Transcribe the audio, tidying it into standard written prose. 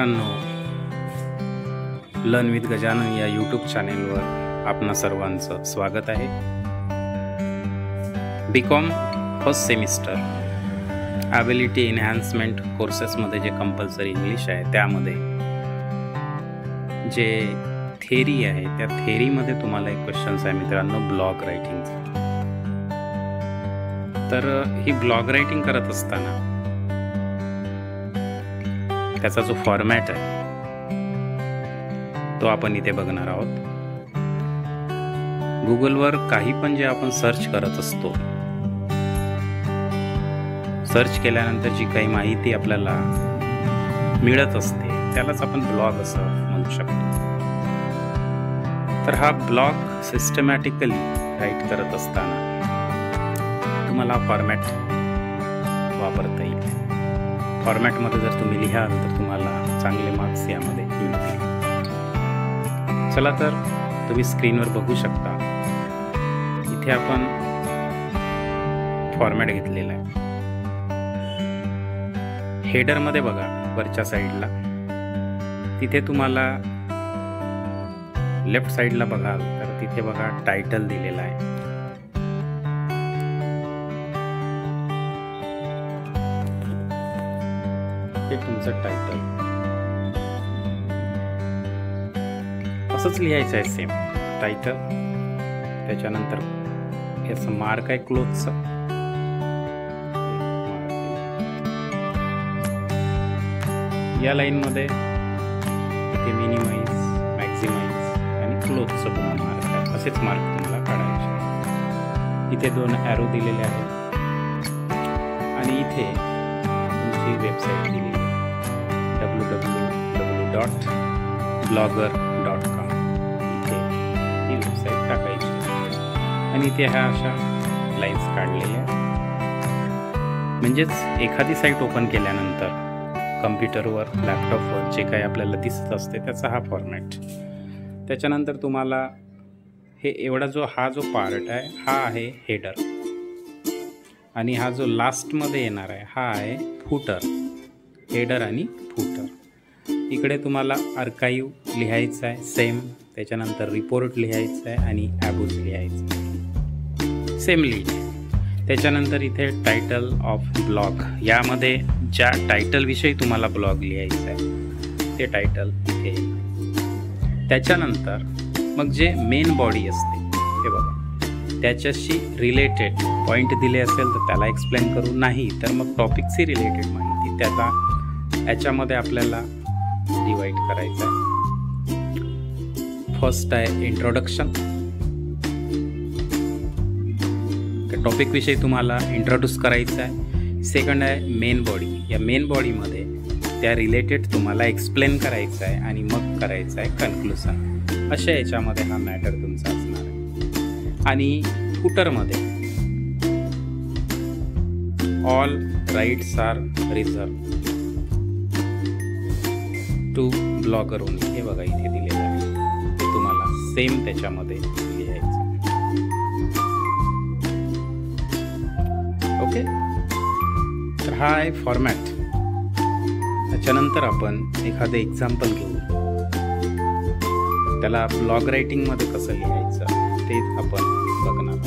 मित्रांनो, learn with Gajanan या YouTube चॅनेलवर आपणा सर्वांचं स्वागत आहे. BCom first semester ability enhancement कोर्सेसमध्ये जे कंपल्सरी इंग्लिश आहे त्यामध्ये जे थेरी आहे त्या थेरीमध्ये तुम्हाला एक क्वेश्चन्स आहे मित्रांनो, ब्लॉग रायटिंगचा. तर ही ब्लॉग रायटिंग करत असताना त्याचा जो फॉर्मॅट आहे तो आपण इथे बघणार आहोत. गुगलवर काही पण जे आपण सर्च करत असतो, सर्च केल्यानंतर जी काही माहिती आपल्याला मिळत असते त्यालाच आपण ब्लॉग असं म्हणू शकतो. तर हा ब्लॉग सिस्टमॅटिकली राईट करत असताना तुम्हाला फॉर्मॅट वापरता येईल. फॉर्मॅटमध्ये जर तुम्ही लिहाल तर तुम्हाला चांगले मार्क्स यामध्ये मिळतील. चला तर तुम्ही स्क्रीनवर बघू शकता, इथे आपण फॉर्मॅट घेतलेला आहे. हेडरमध्ये बघा वरच्या साईडला, तिथे तुम्हाला लेफ्ट साईडला बघाल तर तिथे बघा टायटल दिलेला आहे. हे तुमचं टायटल असंच लिहायचं आहे, सेम टायटल. त्याच्यानंतर याचं मार्क आहे क्लोजचं. या लाईनमध्ये इथे मिनिमाइज, मॅक्झिमाइज आणि क्लोजचं पुन्हा मार्क आहे. असेच मार्क तुम्हाला काढायचे आहे. इथे 2 ॲरो दिलेले आहेत आणि इथे तुमची वेबसाईट दिलेली आहे www.blogger.com. इथे ही वेबसाईट टाकायची आणि इथे ह्या अशा लाईन्स काढलेल्या. म्हणजेच एखादी साईट ओपन केल्यानंतर कम्प्युटरवर, लॅपटॉपवर जे काही आपल्याला दिसत असते त्याचा हा फॉर्मॅट. त्याच्यानंतर तुम्हाला हे एवढा हा जो पार्ट आहे हा आहे हेडर आणि हा जो लास्टमध्ये येणार आहे हा आहे फुटर. हेडर आणि फुटर. इकडे तुम्हाला आर्काईव्ह लिहायचं आहे सेम. त्याच्यानंतर रिपोर्ट लिहायचं आहे आणि ॲबोज लिहायचं आहे, सेम लिहिलं. त्याच्यानंतर इथे टायटल ऑफ ब्लॉग, यामध्ये ज्या टायटलविषयी तुम्हाला ब्लॉग लिहायचं आहे ते टायटल इथे. त्याच्यानंतर मग जे मेन बॉडी असते हे बघा, त्याच्याशी रिलेटेड पॉईंट दिले असेल तर त्याला एक्सप्लेन करू, नाही तर मग टॉपिकशी रिलेटेड माहिती त्याला याच्यामध्ये आपल्याला डिवाइड करायचं आहे. फर्स्ट आहे इंट्रोडक्शन. त्या टॉपिकविषयी तुम्हाला इंट्रोड्यूस करायचं आहे. सेकंड आहे मेन बॉडी. या मेन बॉडीमध्ये त्या रिलेटेड तुम्हाला एक्सप्लेन करायचं आहे आणि मग करायचं आहे कन्क्लुजन. अशा याच्यामध्ये हा मॅटर तुमचा असणार आहे. आणि फुटरमध्ये all rights are reserved to blogger only. हे बघा इथे दिलेलं आहे, ते तुम्हाला सेम त्याच्यामध्ये लिहायचं. ओके, तर हा आहे फॉर्मॅट. त्याच्यानंतर आपण एखादं एक्झाम्पल घेऊ, त्याला ब्लॉग रायटिंगमध्ये कसं लिहायचं ते आपण बघणार.